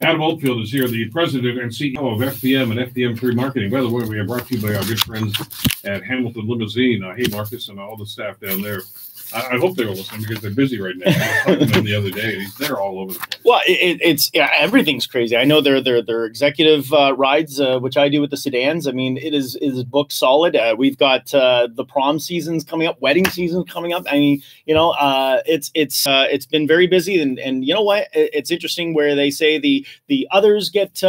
Adam Oldfield is here, the president and CEO of FDM and FDM3 Marketing. By the way, we are brought to you by our good friends at Hamilton Limousine. Hey, Marcus, and all the staff down there. I hope they're listening because they're busy right now. I was talking to them the other day. They're all over the place. Well, it's everything's crazy. I know their executive rides, which I do with the sedans. I mean, it is booked solid. We've got the prom seasons coming up, wedding season coming up. I mean, it's been very busy. And you know what? It's interesting where they say the others get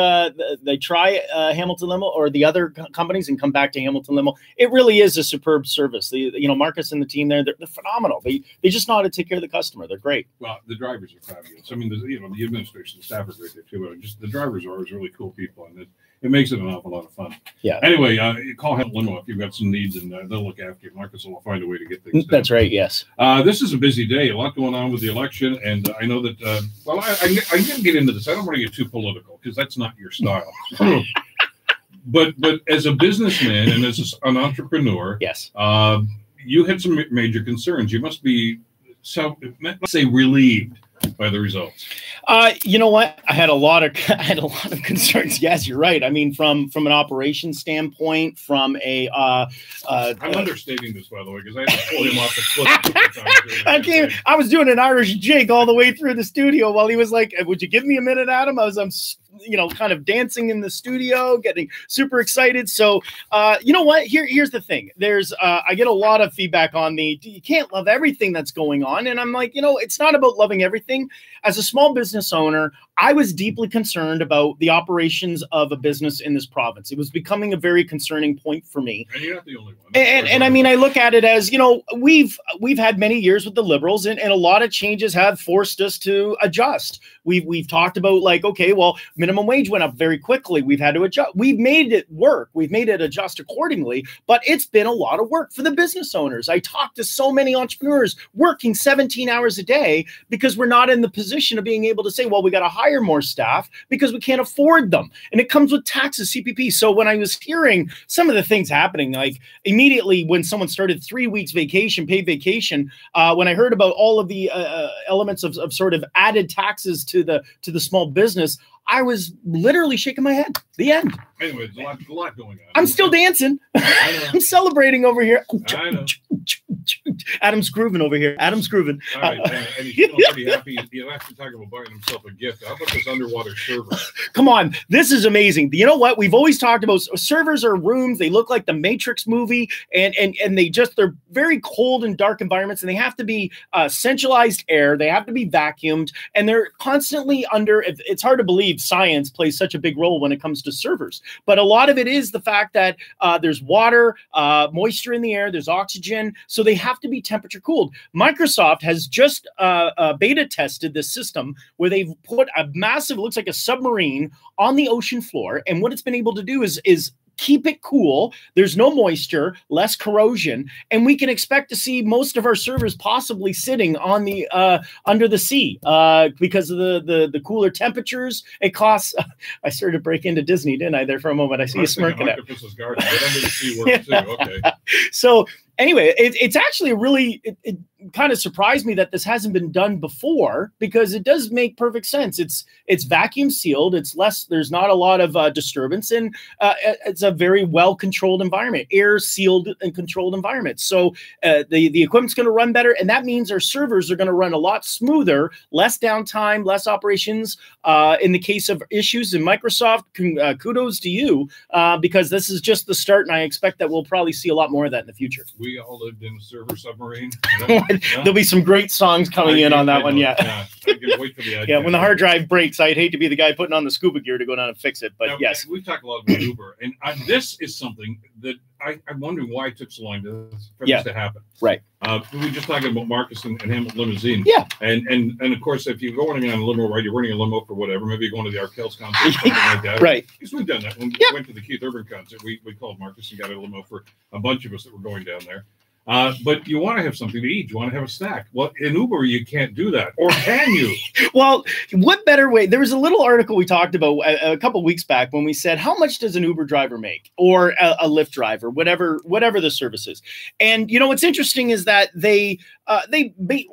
they try Hamilton Limo or the other companies and come back to Hamilton Limo. It really is a superb service. Marcus and the team there, they're phenomenal. They just know how to take care of the customer. They're great. Well, the drivers are fabulous. I mean, the administration, the staff are great there too. But just the drivers are always really cool people, and it makes it an awful lot of fun. Yeah. Anyway, call Hamilton Limo if you've got some needs, and they'll look after you. Marcus will find a way to get things done. That's right. Yes. This is a busy day. A lot going on with the election, and I know that. Well, I'm going to get into this. I don't want to get too political because that's not your style. But as a businessman and as an entrepreneur, yes. You had some major concerns. You must be, let's say, relieved by the results. You know what? I had a lot of concerns. Yes, you're right. I mean, from an operations standpoint, from a I'm understating this, by the way, because I had to pull him off the cliff. I was doing an Irish jig all the way through the studio while he was like, "Would you give me a minute, Adam?" I'm kind of dancing in the studio, getting super excited. So, you know what? Here's the thing. I get a lot of feedback on you can't love everything that's going on. And I'm like, it's not about loving everything. As a small business owner, I was deeply concerned about the operations of a business in this province. It was becoming a very concerning point for me. And you're not the only one. And I mean, I look at it as, we've had many years with the Liberals, and a lot of changes have forced us to adjust. We've talked about okay, well, minimum wage went up very quickly. We've had to adjust. We've made it work. We've made it adjust accordingly, but it's been a lot of work for the business owners. I talked to so many entrepreneurs working 17 hours a day because we're not in the position of being able to say, well, we got to hire more staff because we can't afford them. And it comes with taxes, CPP. So when I was hearing some of the things happening, like immediately when someone started 3 weeks vacation, paid vacation, when I heard about all of the elements of sort of added taxes to the small business, I was literally shaking my head. The end. Anyway, there's a lot going on. I'm still dancing. I'm celebrating over here. I know. Adam's grooving over here. Adam's grooving. All right, and he's feeling pretty happy. He's actually talking about buying himself a gift. How about this underwater server? Come on, this is amazing. You know what? We've always talked about servers are rooms. They look like the Matrix movie, and they're very cold and dark environments, and they have to be centralized air. They have to be vacuumed, and they're constantly under. It's hard to believe science plays such a big role when it comes to servers, but a lot of it is the fact that there's water, moisture in the air, there's oxygen, so they have to be temperature cooled. Microsoft has just beta tested this system where they've put a massive, looks like a submarine on the ocean floor, and what it's been able to do is keep it cool. There's no moisture, less corrosion, and we can expect to see most of our servers possibly sitting on the under the sea because of the cooler temperatures. It costs. I started to break into Disney, didn't I? There for a moment. I see you smirking at. Garden, but under the sea works too. Okay. So anyway, it's actually it kind of surprised me that this hasn't been done before, because it does make perfect sense. It's vacuum sealed. It's less. There's not a lot of disturbance, and it's a very well controlled environment, air sealed and controlled environment. So the equipment's going to run better, and that means our servers are going to run a lot smoother, less downtime, less operations. In the case of issues in Microsoft, kudos to you, because this is just the start, and I expect that we'll probably see a lot more of that in the future. We all lived in a server submarine. There'll be some great songs coming in on that one. Yeah. I can wait for the yeah. When the hard drive breaks, I'd hate to be the guy putting on the scuba gear to go down and fix it. But now, yes, we've talked a lot about Uber, and this is something that I'm wondering why it took so long for this to happen. Right. We were just talking about Marcus and Hamilton Limousine. Yeah. And of course, if you're going on a limo, right, you're renting a limo for whatever. Maybe you're going to the Arkells concert, something like that. Right. Because we've done that when we went to the Keith Urban concert. We called Marcus and got a limo for a bunch of us that were going down there. But you want to have something to eat. You want to have a snack. Well, in Uber, you can't do that. Or can you? Well, what better way? There was a little article we talked about a couple of weeks back when we said, how much does an Uber driver make, or a Lyft driver, whatever the service is? And, what's interesting is that they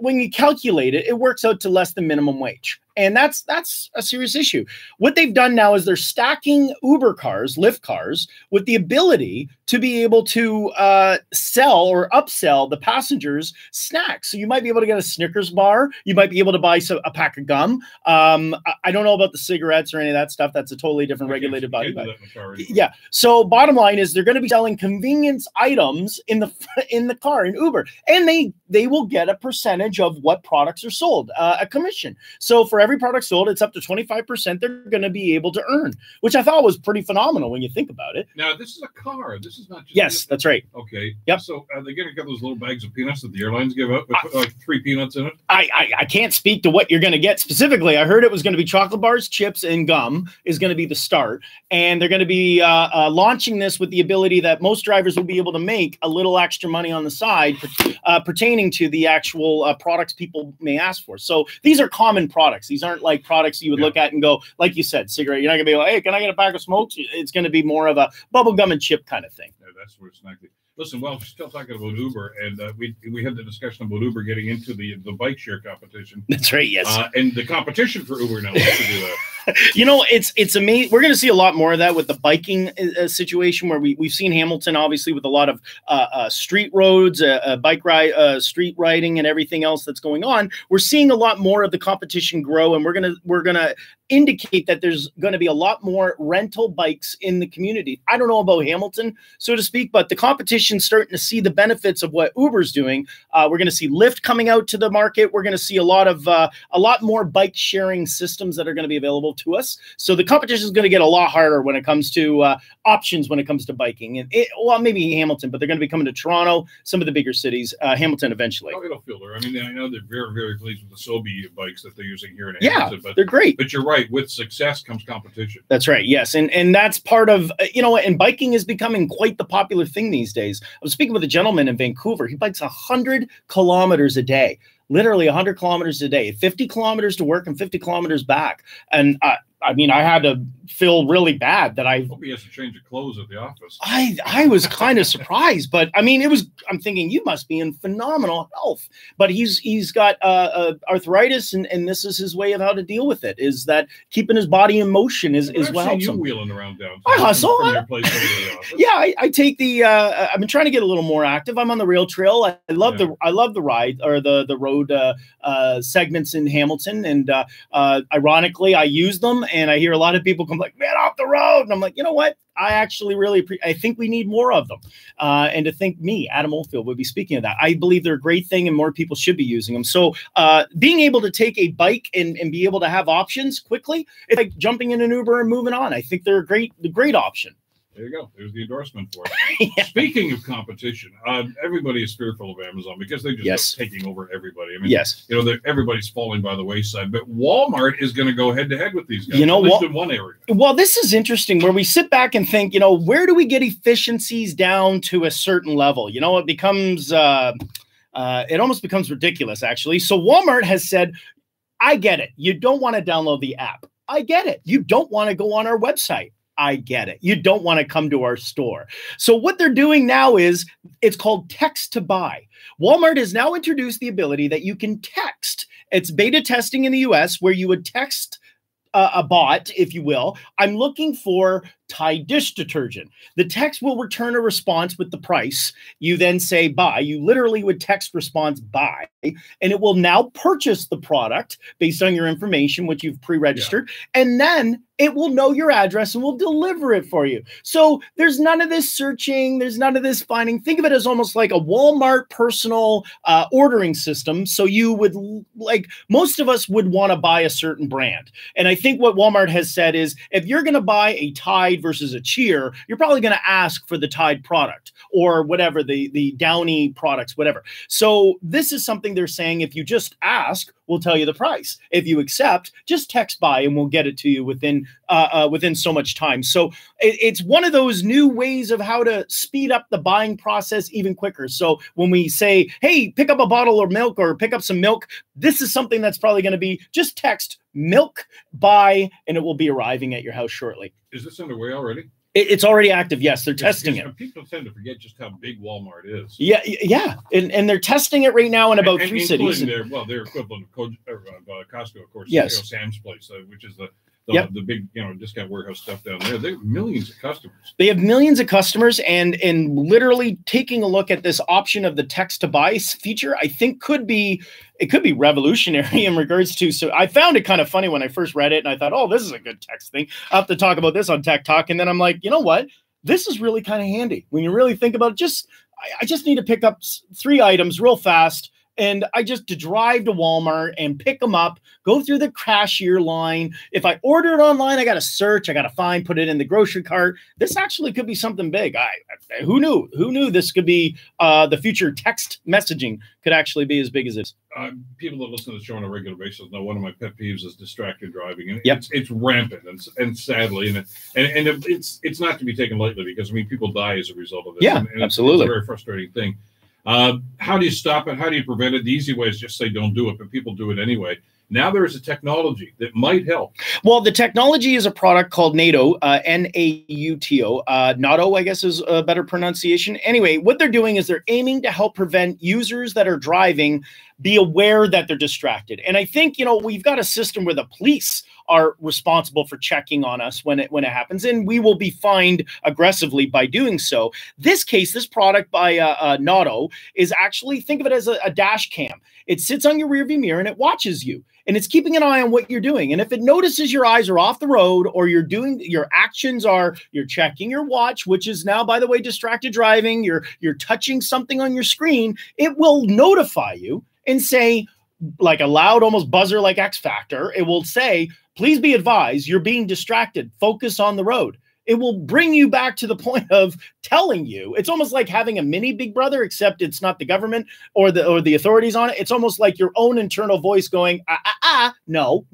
when you calculate it, it works out to less than minimum wage. And that's a serious issue. What they've done now is they're stacking Uber cars, Lyft cars, with the ability to be able to sell or upsell the passengers snacks. So you might be able to get a Snickers bar. You might be able to buy a pack of gum. I don't know about the cigarettes or any of that stuff. That's a totally different regulated body. Yeah. So bottom line is they're going to be selling convenience items in the car in Uber, and they will get a percentage of what products are sold, a commission. So for every product sold, it's up to 25% they're going to be able to earn, which I thought was pretty phenomenal when you think about it. Now, this is a car. This is not just... Yes, that's right. Okay. Yep. So are they going to get those little bags of peanuts that the airlines give out with like 3 peanuts in it? I can't speak to what you're going to get specifically. I heard it was going to be chocolate bars, chips, and gum is going to be the start. And they're going to be launching this with the ability that most drivers will be able to make a little extra money on the side pertaining to the actual products people may ask for. So these are common products. These aren't like products you would look at and go, like you said, cigarette. You're not going to be like, hey, can I get a pack of smokes? It's going to be more of a bubble gum and chip kind of thing. Yeah, that's where it's not. Listen, well, we're still talking about Uber, and we had the discussion about Uber getting into the bike share competition. That's right, yes. And the competition for Uber now wants to do that. You know, it's amazing. We're going to see a lot more of that with the biking situation, where we've seen Hamilton, obviously, with a lot of street roads, bike ride, street riding, and everything else that's going on. We're seeing a lot more of the competition grow, and we're gonna indicate that there's going to be a lot more rental bikes in the community. I don't know about Hamilton, so to speak, but the competition's starting to see the benefits of what Uber's doing. We're going to see Lyft coming out to the market. We're going to see a lot more bike sharing systems that are going to be available to us. So the competition is going to get a lot harder when it comes to options when it comes to biking. And well, maybe Hamilton, but they're going to be coming to Toronto, some of the bigger cities, Hamilton eventually. Oh, it'll filter. I mean, I know they're very, very pleased with the Sobe bikes that they're using here in Hamilton. Yeah, they're great. But you're right. With success comes competition. That's right. Yes. And that's part of, and biking is becoming quite the popular thing these days. I was speaking with a gentleman in Vancouver. He bikes 100 kilometers a day, literally 100 kilometers a day, 50 kilometers to work and 50 kilometers back. And I mean, I had to feel really bad that I hope he has to change of clothes at the office. I was kind of surprised, but I mean, I'm thinking you must be in phenomenal health, but he's got arthritis, and this is his way of how to deal with it, is that keeping his body in motion is what helps him. Wheeling around downtown. I hustle. Yeah, I take the I've been trying to get a little more active. I'm on the rail trail. I love the ride, or the road segments in Hamilton, and ironically I use them. And I hear a lot of people come like, man, off the road. And I'm like, you know what? I actually really I think we need more of them. And to think me, Adam Oldfield, would be speaking of that. I believe they're a great thing and more people should be using them. So being able to take a bike and be able to have options quickly, it's like jumping in an Uber and moving on. I think they're a great option. There you go. There's the endorsement for it. Yeah. Speaking of competition, everybody is fearful of Amazon because they're just taking over everybody. I mean, everybody's falling by the wayside. But Walmart is going to go head to head with these guys. At least in one area. Well, this is interesting. Where we sit back and think, where do we get efficiencies down to a certain level? It becomes, it almost becomes ridiculous, actually. So Walmart has said, I get it. You don't want to download the app. I get it. You don't want to go on our website. I get it. You don't want to come to our store. So what they're doing now is it's called text to buy. Walmart has now introduced the ability that you can text. It's beta testing in the US, where you would text a bot, if you will. I'm looking for Tide dish detergent. The text will return a response with the price. You then say buy. You literally would text response buy, and it will now purchase the product based on your information, which you've pre-registered, and then it will know your address and will deliver it for you. So there's none of this searching. There's none of this finding. Think of it as almost like a Walmart personal ordering system. So you would, like most of us would want to buy a certain brand. And I think what Walmart has said is, if you're going to buy a Tide versus a Cheer, you're probably going to ask for the Tide product or whatever, the Downy products, whatever. So this is something they're saying, if you just ask, we'll tell you the price. If you accept, just text buy and we'll get it to you within so much time. So it's one of those new ways of how to speed up the buying process even quicker. So when we say, hey, pick up a bottle of milk or pick up some milk, this is something that's probably going to be just text milk buy, and it will be arriving at your house shortly. Is this underway already? It's already active. Yes, they're testing it. People tend to forget just how big Walmart is. Yeah, yeah, and they're testing it right now in about 3 cities. Their equivalent of Costco, of course. Yes, Sam's Place, which is the the big discount warehouse stuff down there. They have millions of customers. They have millions of customers, and literally taking a look at this option of the text to buy feature, I think could be revolutionary in regards to. So I found it kind of funny when I first read it, and I thought, oh, this is a good text thing. I'll have to talk about this on Techtalk, and then I'm like, you know what? This is really kind of handy when you really think about it. I just need to pick up 3 items real fast. And I just to drive to Walmart and pick them up, go through the cashier line. If I order it online, I got to search, I got to find, put it in the grocery cart. This actually could be something big. Who knew? Who knew this could be the future? Text messaging could actually be as big as this. People that listen to the show on a regular basis know one of my pet peeves is distracted driving, and yep. it's rampant and sadly, and it's not to be taken lightly because people die as a result of it. Yeah, and absolutely, it's a very frustrating thing. How do you stop it? How do you prevent it? The easy way is just say don't do it, but people do it anyway. Now there is a technology that might help. Well, the technology is a product called NATO, N-A-U-T-O. NATO, I guess, is a better pronunciation. Anyway, what they're doing is they're aiming to help prevent users that are driving be aware that they're distracted. And I think, we've got a system where the police are responsible for checking on us when it happens, and we will be fined aggressively by doing so. This product by NATO is actually, think of it as a dash cam. It sits on your rearview mirror and it watches you, and it's keeping an eye on what you're doing. And if it notices your eyes are off the road, or your actions are, you're checking your watch, which is now, by the way, distracted driving, you're touching something on your screen, it will notify you and say, like a loud, almost buzzer like X Factor, it will say, please be advised, you're being distracted. Focus on the road. It will bring you back to the point of telling you. It's almost like having a mini Big Brother, except it's not the government or the authorities on it. It's almost like your own internal voice going, no,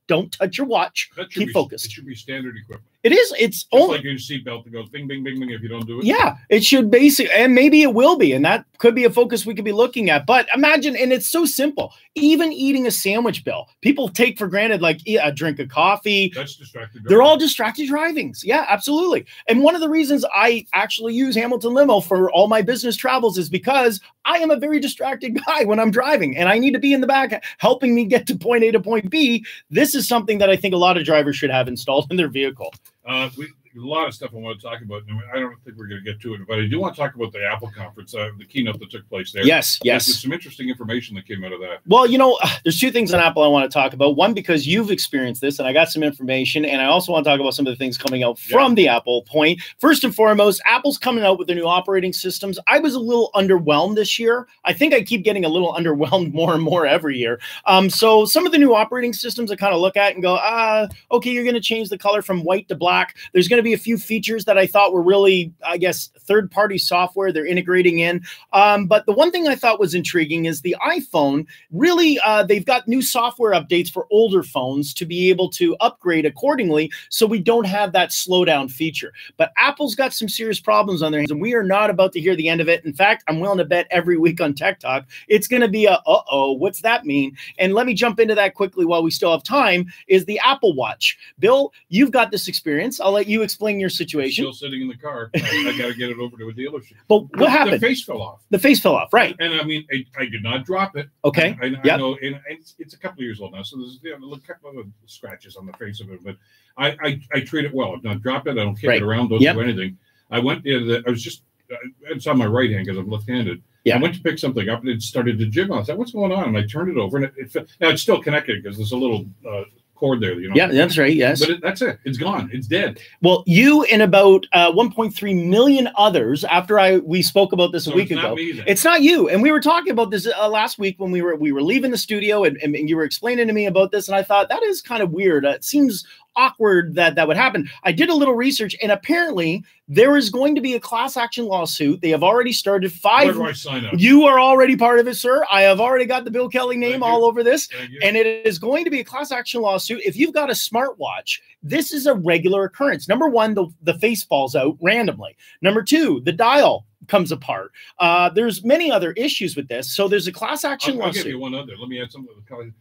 don't touch your watch. Keep focused. It should be standard equipment. It is. It's only like your seatbelt that goes bing, bing, bing, bing if you don't do it. Yeah, it should basically, and maybe it will be, and that could be a focus we could be looking at. But imagine, and it's so simple. Even eating a sandwich, Bill, people take for granted, like a drink of coffee. That's distracted driving. They're all distracted drivings. Yeah, absolutely. And one of the reasons I actually use Hamilton Limo for all my business travels is because I am a very distracted guy when I'm driving, and I need to be in the back helping me get to point A to point B. This is something that I think a lot of drivers should have installed in their vehicle. A lot of stuff I want to talk about. I don't think we're going to get to it, but I do want to talk about the Apple conference, the keynote that took place there. Yes. There's some interesting information that came out of that. Well, there's 2 things on Apple I want to talk about. One, because you've experienced this, and I got some information, and I also want to talk about some of the things coming out from the Apple point. First and foremost, Apple's coming out with their new operating systems. I was a little underwhelmed this year. I think I keep getting a little underwhelmed more and more every year. So some of the new operating systems I kind of look at and go, okay, you're going to change the color from white to black. There's going to be a few features that I thought were really, I guess, third-party software they're integrating in. But the one thing I thought was intriguing is the iPhone. Really, they've got new software updates for older phones to be able to upgrade accordingly, so we don't have that slowdown feature. But Apple's got some serious problems on their hands, and we are not about to hear the end of it. In fact, I'm willing to bet every week on Techtalk, it's going to be a, what's that mean? And let me jump into that quickly while we still have time, is the Apple Watch. Bill, you've got this experience. I'll let you explain your situation. Still sitting in the car. I got to get it over to a dealership. But what happened? The face fell off. The face fell off, right? And I mean, I did not drop it. Okay. I know, and it's a couple of years old now, so there's a couple of scratches on the face of it. But I treat it well. I've not dropped it. I don't kick it around. Don't do anything. I went the I was just it's on my right hand because I'm left-handed. Yeah. I went to pick something up and it started to jib. I was like, "What's going on?" And I turned it over, and now it's still connected because there's a little cord there, Yeah, that's right. Yes, but that's it. It's gone. It's dead. Well, you and about 1.3 million others. After we spoke about this a week ago, it's not you. And we were talking about this last week when we were leaving the studio, and you were explaining to me about this, and I thought that is kind of weird. It seems awkward that would happen. I did a little research, and apparently there is going to be a class action lawsuit. They have already started 5. Where do I sign up? You are already part of it, sir. I have already got the Bill Kelly name all over this, and it is going to be a class action lawsuit. If you've got a smartwatch, this is a regular occurrence. Number one, the face falls out randomly. Number two, the dial comes apart. There's many other issues with this. So there's a class action I'll lawsuit. give you one other. Let me add something.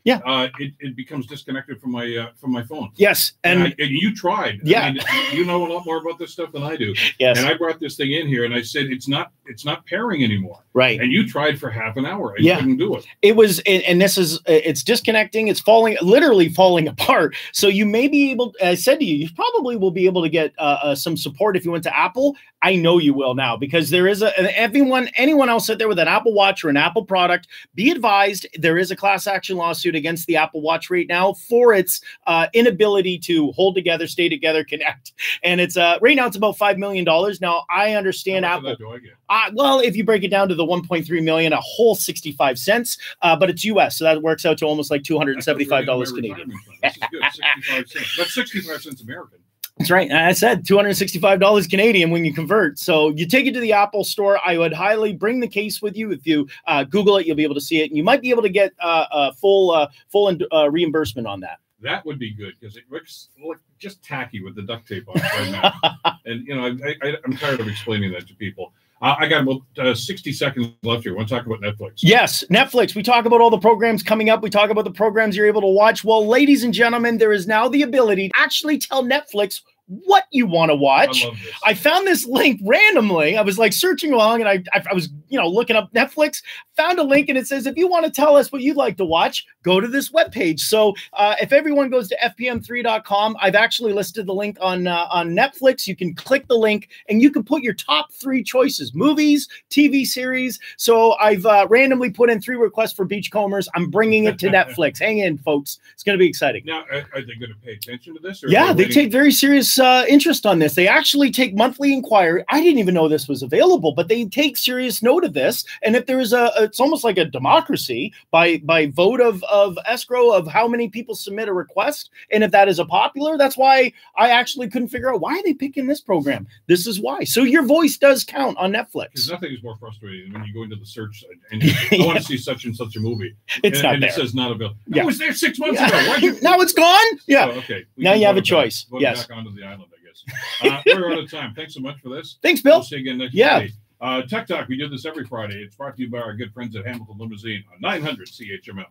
Yeah. It becomes disconnected from my phone. Yes, and you tried. Yeah, I mean, you know a lot more about this stuff than I do. Yes, and I brought this thing in here, and I said it's not pairing anymore. Right. And you tried for half an hour and couldn't do it. It was, and this is, it's disconnecting. It's literally falling apart. So you may be able, I said to you, you probably will be able to get some support if you went to Apple. I know you will now, because there is anyone else out there with an Apple Watch or an Apple product, be advised there is a class action lawsuit against the Apple Watch right now for its inability to hold together, stay together, connect. And it's right now it's about $5 million. Now I understand How much Apple. of that do I get? Well, if you break it down to the 1.3 million, a whole 65 cents, but it's US, so that works out to almost like $275 Canadian. This is good. 65 cents. That's 65 cents American. That's right. I said $265 Canadian when you convert. So you take it to the Apple store. I would highly bring the case with you. If you Google it, you'll be able to see it. And you might be able to get full reimbursement on that. That would be good, because it looks just tacky with the duct tape on it right now. And, you know, I'm tired of explaining that to people. I got about 60 seconds left here. I want to talk about Netflix. Yes, Netflix. We talk about all the programs coming up. We talk about the programs you're able to watch. Well, ladies and gentlemen, there is now the ability to actually tell Netflix what you want to watch. I love this. I found this link randomly. I was like searching along, and I was, you know, looking up Netflix, found a link, and it says, if you want to tell us what you'd like to watch, go to this webpage. So if everyone goes to fpm3.com, I've actually listed the link on Netflix. You can click the link and you can put your top 3 choices, movies, TV series. So I've randomly put in 3 requests for Beachcombers. I'm bringing it to Netflix. Hang in, folks. It's going to be exciting. Now, are they going to pay attention to this? Or yeah, they take very serious interest on this. They actually take monthly inquiry. I didn't even know this was available, but they take serious note of this. And if there is it's almost like a democracy by vote of escrow of how many people submit a request. And if that is a popular, that's why I actually couldn't figure out why are they picking this program. This is why. So your voice does count on Netflix. Because nothing is more frustrating than when you go into the search and I want to see such and such a movie. It's not there. It says not available. Yeah. It was there 6 months ago. Why'd you... Now it's gone? Yeah. Oh, okay. Now you have a choice. Yes. Back onto the island, I guess. We're out of time. Thanks so much for this. Thanks, Bill. We'll see you again next Friday. Tech Talk, we do this every Friday. It's brought to you by our good friends at Hamilton Limousine on 900 CHML.